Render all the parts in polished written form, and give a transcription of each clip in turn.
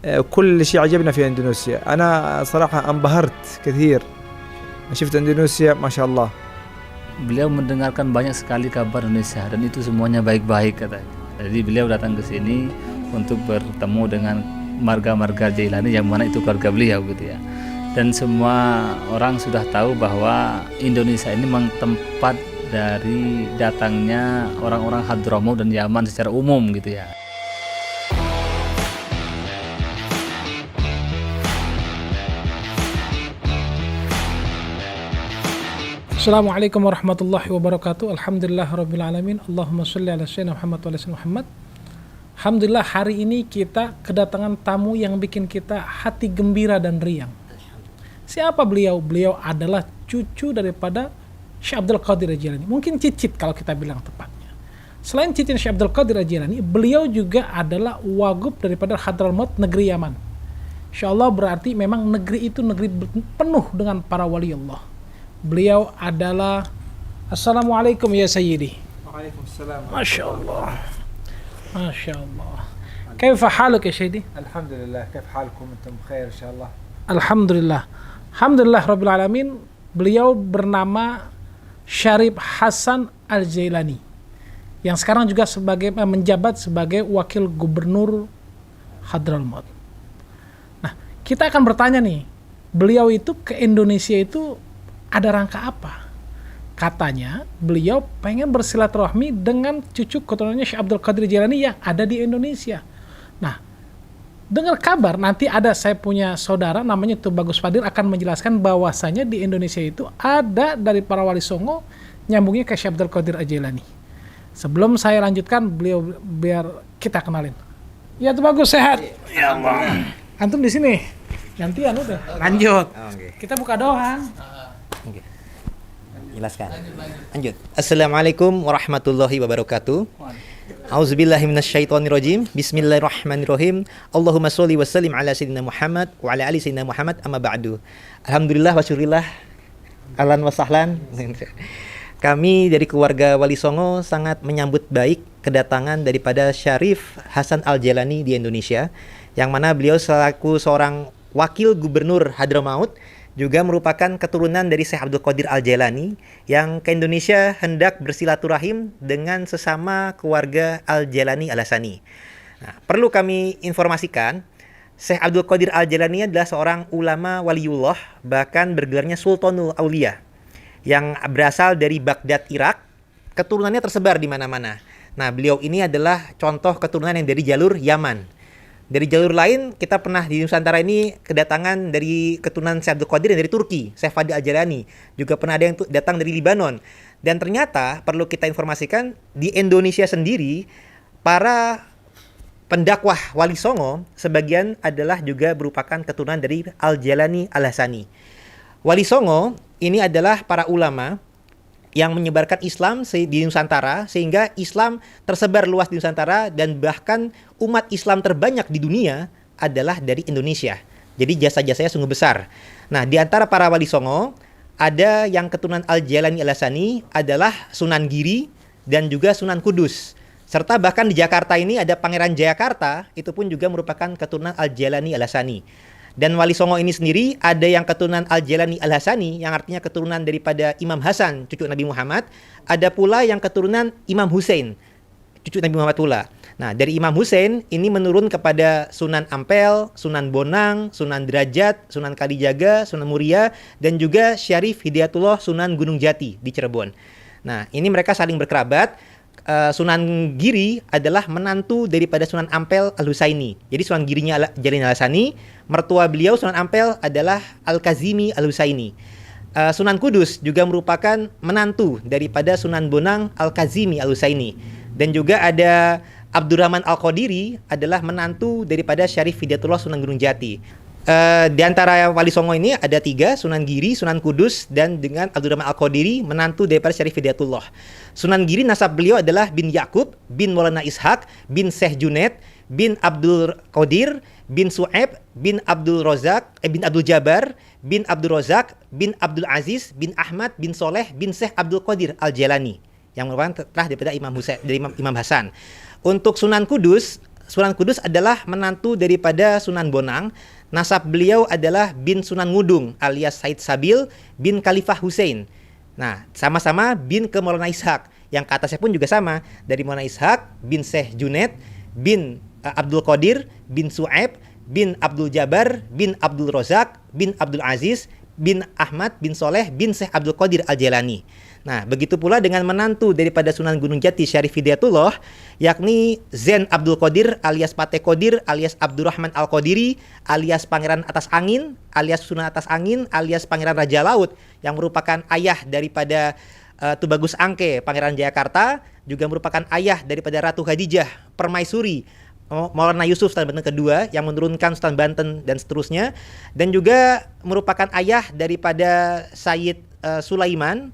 كل شيء عجبنا في اندونيسيا. انا صراحة انبهرت كثير. شفت اندونيسيا ما شاء الله. Beliau mendengarkan banyak sekali kabar Indonesia dan itu semuanya baik-baik katanya. Jadi beliau datang ke sini untuk bertemu dengan marga-marga Jailani yang mana itu keluarga beliau gitu ya. Dan semua orang sudah tahu bahwa Indonesia ini memang tempat dari datangnya orang-orang Hadramaut dan Yaman secara umum gitu ya. Assalamualaikum warahmatullahi wabarakatuh. Alhamdulillahirabbil alamin. Allahumma shalli ala sayyidina Muhammad wa ala sayyidina Muhammad. Alhamdulillah, hari ini kita kedatangan tamu yang bikin kita hati gembira dan riang. Siapa beliau? Beliau adalah cucu daripada Syekh Abdul Qadir Al-Jilani. Mungkin cicit kalau kita bilang tepatnya. Selain cicit Syekh Abdul Qadir Al-Jilani, beliau juga adalah wagub daripada Hadramaut, negeri Yaman. Insyaallah berarti memang negeri itu negeri penuh dengan para wali Allah. Beliau adalah Assalamualaikum ya Sayyidi. Waalaikumsalam. Masya Allah. Masya Allah. Kaifa haluk ya Sayyidi? Alhamdulillah. Kif halkum antum bkhair insyaallah. Alhamdulillah. Alhamdulillah Rabbil Alamin. Beliau bernama Syarif Hasan Al-Jailani, yang sekarang juga menjabat sebagai wakil gubernur Hadramaut. Nah, kita akan bertanya nih, beliau itu ke Indonesia itu ada rangka apa? Katanya beliau pengen bersilaturahmi dengan cucu keturunannya Syekh Abdul Qadir Jilani yang ada di Indonesia. Nah, dengar kabar nanti saya punya saudara namanya Tubagus Fadil akan menjelaskan bahwasanya di Indonesia itu ada dari para wali songo nyambungnya ke Syekh Abdul Qadir Jilani. Sebelum saya lanjutkan, beliau biar kita kenalin. Ya Tubagus, sehat? Ya Allah. Antum di sini. Gantian udah. Lanjut. Okay. Kita buka doang. Okay. Jelaskan. Lanjut. Assalamualaikum warahmatullahi wabarakatuh. Auzubillahi minasyaitonirrajim. Bismillahirrahmanirrahim. Allahumma sholli wa sallim ala sayyidina Muhammad wa ala ali sayyidina Muhammad amma ba'du. Alhamdulillah wa syukurillah. Ahlan wa sahlan. Kami dari keluarga Wali Songo sangat menyambut baik kedatangan daripada Syarif Hasan Al-Jailani di Indonesia, yang mana beliau selaku seorang wakil gubernur Hadramaut juga merupakan keturunan dari Syekh Abdul Qadir Al-Jailani yang ke Indonesia hendak bersilaturahim dengan sesama keluarga Al-Jailani Al-Hasani. Nah, perlu kami informasikan, Syekh Abdul Qadir Al-Jailani adalah seorang ulama waliullah, bahkan bergelarnya Sultanul Aulia, yang berasal dari Baghdad, Irak. Keturunannya tersebar di mana-mana. Nah, beliau ini adalah contoh keturunan yang dari jalur Yaman. Dari jalur lain, kita pernah di Nusantara ini kedatangan dari keturunan Syekh Abdul Qadir yang dari Turki, Syekh Fadil Al-Jailani. Juga pernah ada yang datang dari Libanon. Dan ternyata perlu kita informasikan, di Indonesia sendiri, para pendakwah Wali Songo sebagian adalah juga merupakan keturunan dari Al-Jailani Al-Hasani. Wali Songo ini adalah para ulama yang menyebarkan Islam di Nusantara, sehingga Islam tersebar luas di Nusantara, dan bahkan umat Islam terbanyak di dunia adalah dari Indonesia. Jadi jasa-jasanya sungguh besar. Nah, di antara para wali songo, ada yang keturunan Al-Jailani Al-Hasani adalah Sunan Giri dan juga Sunan Kudus. Serta bahkan di Jakarta ini ada Pangeran Jayakarta, itu pun juga merupakan keturunan Al-Jailani Al-Hasani. Dan Wali Songo ini sendiri ada yang keturunan Al-Jailani Al-Hasani, yang artinya keturunan daripada Imam Hasan, cucu Nabi Muhammad. Ada pula yang keturunan Imam Hussein, cucu Nabi Muhammad pula. Nah, dari Imam Hussein ini menurun kepada Sunan Ampel, Sunan Bonang, Sunan Derajat, Sunan Kalijaga, Sunan Muria, dan juga Syarif Hidayatullah Sunan Gunung Jati di Cirebon. Nah, ini mereka saling berkerabat. Sunan Giri adalah menantu daripada Sunan Ampel Al-Husaini. Jadi Sunan Girinya Al-Jailani Al-Hasani, mertua beliau Sunan Ampel adalah Al-Kazimi Al-Husaini. Sunan Kudus juga merupakan menantu daripada Sunan Bonang Al-Kazimi Al-Husaini. Dan juga ada Abdurrahman Al-Qadiri adalah menantu daripada Syarif Hidayatullah Sunan Gunung Jati. Di antara Wali Songo ini ada 3, Sunan Giri, Sunan Kudus, dan dengan Abdurrahman Al-Qadiri, menantu daripada Syarif Hidayatullah. Sunan Giri nasab beliau adalah bin Yakub, bin Maulana Ishaq, bin Syekh Junaid, bin Abdul Qadir, bin Su'aib, bin Abdul Razak, bin Abdul Jabar, bin Abdul Razak, bin Abdul Aziz, bin Ahmad, bin Soleh, bin Syekh Abdul Qadir Al-Jailani, yang merupakan terah daripada Imam Hasan. Untuk Sunan Kudus, Sunan Kudus adalah menantu daripada Sunan Bonang. Nasab beliau adalah bin Sunan Ngudung alias Said Sabil bin Khalifah Hussein. Nah, sama-sama bin ke Maulana Ishaq. Yang ke atasnya pun juga sama, dari Maulana Ishaq bin Syekh Junaid bin Abdul Qadir bin Su'aib bin Abdul Jabar bin Abdul Rozak bin Abdul Aziz bin Ahmad bin Soleh bin Syekh Abdul Qadir Al-Jailani. Nah, begitu pula dengan menantu daripada Sunan Gunung Jati Syarif Hidayatullah, yakni Zain Abdul Qadir alias Pate Qadir alias Abdurrahman Al-Qadiri alias Pangeran Atas Angin alias Sunan Atas Angin alias Pangeran Raja Laut, yang merupakan ayah daripada Tubagus Angke Pangeran Jayakarta, juga merupakan ayah daripada Ratu Khadijah Permaisuri Maulana Yusuf Sultan Banten kedua yang menurunkan Sultan Banten dan seterusnya, dan juga merupakan ayah daripada Sayyid Sulaiman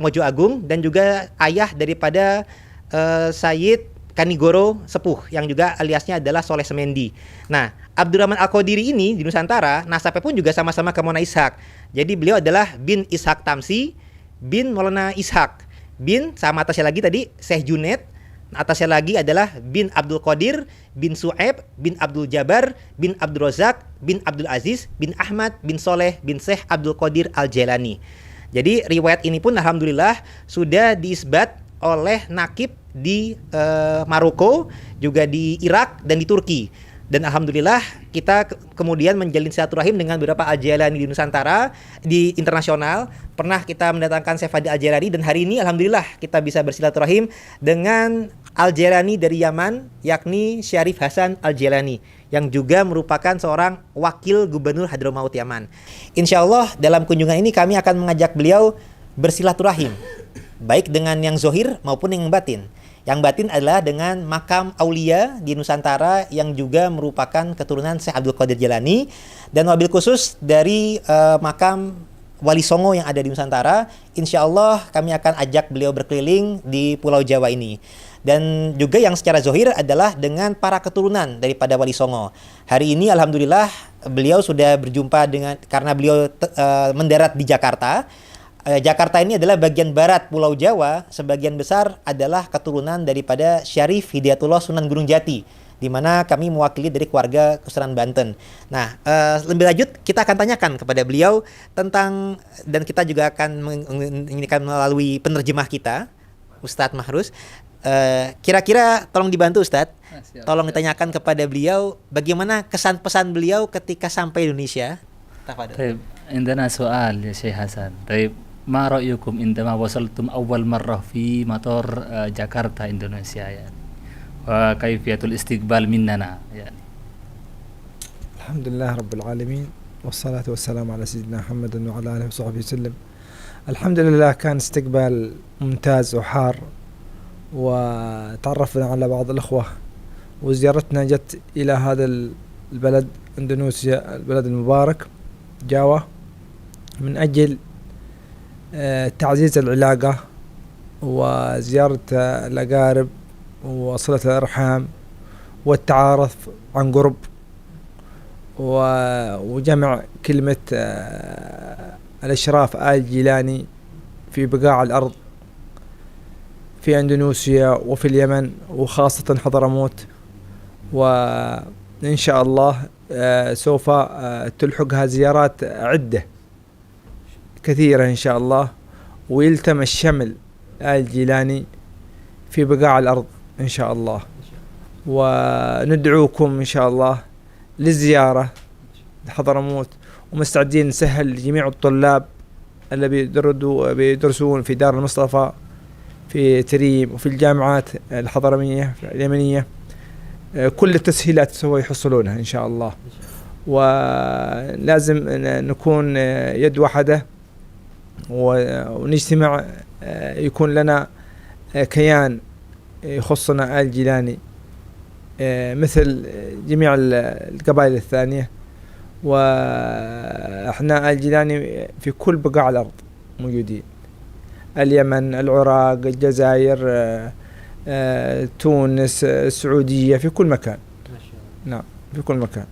Mojo Agung, dan juga ayah daripada Sayyid Kanigoro Sepuh yang juga aliasnya adalah Soleh Semendi. Nah, Abdurrahman Al-Qadiri ini di Nusantara nasabnya pun juga sama-sama ke Maulana Ishaq. Jadi beliau adalah bin Ishaq Tamsi bin Maulana Ishaq bin, sama atasnya lagi tadi Syekh Junaid, atasnya lagi adalah bin Abdul Qadir bin Su'aib bin Abdul Jabar bin Abdul Razak bin Abdul Aziz bin Ahmad bin Soleh bin Syekh Abdul Qadir Al-Jailani. Jadi riwayat ini pun alhamdulillah sudah diisbat oleh nakib di Maroko, juga di Irak dan di Turki. Dan alhamdulillah kita kemudian menjalin silaturahim dengan beberapa Al-Jailani di Nusantara, di internasional. Pernah kita mendatangkan Syekh Fadil Al-Jailani, dan hari ini alhamdulillah kita bisa bersilaturahim dengan Al-Jailani dari Yaman, yakni Syarif Hasan Al-Jailani, yang juga merupakan seorang wakil gubernur Hadramaut Yaman. Insya Allah dalam kunjungan ini kami akan mengajak beliau bersilaturahim, baik dengan yang zohir maupun yang batin. Yang batin adalah dengan makam aulia di Nusantara yang juga merupakan keturunan Syekh Abdul Qadir Jailani, dan wabil khusus dari makam Wali Songo yang ada di Nusantara. Insya Allah kami akan ajak beliau berkeliling di Pulau Jawa ini. Dan juga yang secara zohir adalah dengan para keturunan daripada Wali Songo. Hari ini alhamdulillah beliau sudah berjumpa dengan, karena beliau mendarat di Jakarta. Jakarta ini adalah bagian barat Pulau Jawa, sebagian besar adalah keturunan daripada Syarif Hidayatullah Sunan Gunung Jati, di mana kami mewakili dari keluarga Kesultanan Banten. Nah, lebih lanjut kita akan tanyakan kepada beliau tentang, dan kita juga akan menginginkan melalui penerjemah kita, Ustadz Mahrus. Kira-kira tolong dibantu Ustadz, tolong ditanyakan kepada beliau bagaimana kesan pesan beliau ketika sampai Indonesia. طيب عندنا سؤال يا شيخ حسن. طيب ما رأيكم عندما وصلتم أول مرة في مطار جاكرتا إندونيسيا يعني، وكيفية الاستقبال مننا يعني؟ الحمد لله رب العالمين، والصلاة والسلام على سيدنا محمد وعلى آله وصحبه وسلم. الحمد لله كان استقبال ممتاز وحار، وتعرفنا على بعض الأخوة، وزيارتنا جت إلى هذا البلد إندونيسيا، البلد المبارك جاوا، من أجل تعزيز العلاقة وزيارة الأقارب وصلة الأرحام والتعارف عن قرب، وجمع كلمة الإشراف آل جيلاني في بقاع الأرض في إندونيسيا وفي اليمن وخاصة حضرموت. وإن شاء الله سوف تلحقها زيارات عدة كثيرة إن شاء الله، ويلتم الشمل آل جيلاني في بقاع الأرض إن شاء الله. وندعوكم إن شاء الله للزيارة لحضرموت، ومستعدين نسهل لجميع الطلاب اللي بيدرسون في دار المصطفى في تريم وفي الجامعات الحضرمية اليمنية كل التسهيلات سوف يحصلونها إن شاء الله. ولازم نكون يد واحدة ونجتمع، يكون لنا كيان يخصنا آل جيلاني مثل جميع القبائل الثانية. وإحنا آل جيلاني في كل بقاع الأرض موجودين، اليمن، العراق، الجزائر، تونس، السعودية، في كل مكان. نعم في كل مكان.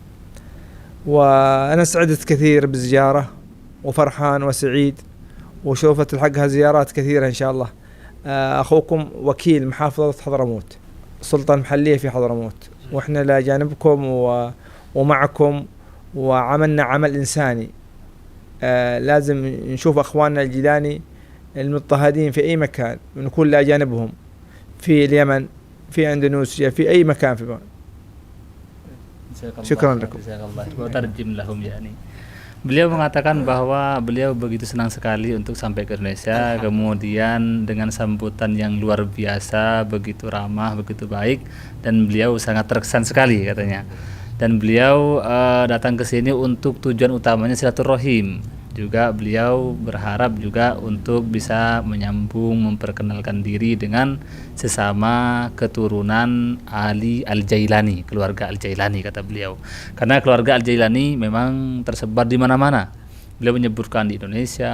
وأنا سعدت كثير بالزيارة وفرحان وسعيد، وسوف تلحقها زيارات كثيرة إن شاء الله. أخوكم وكيل محافظة حضرموت. سلطة محلية في حضرموت، وإحنا إلى جانبكم ومعكم، وعملنا عمل إنساني. لازم نشوف أخواننا الجيلاني المضطهدين في أي مكان، نكون إلى جانبهم في اليمن، في أندونيسيا، في أي مكان في بلد. Syukran lakum. Terjem lahum yakni. Beliau mengatakan bahwa beliau begitu senang sekali untuk sampai ke Indonesia, kemudian dengan sambutan yang luar biasa, begitu ramah, begitu baik, dan beliau sangat terkesan sekali katanya. Dan beliau datang ke sini untuk tujuan utamanya silaturahim. Juga beliau berharap juga untuk bisa menyambung, memperkenalkan diri dengan sesama keturunan Ali Al-Jailani, keluarga Al-Jailani kata beliau. Karena keluarga Al-Jailani memang tersebar di mana-mana. Beliau menyebutkan di Indonesia,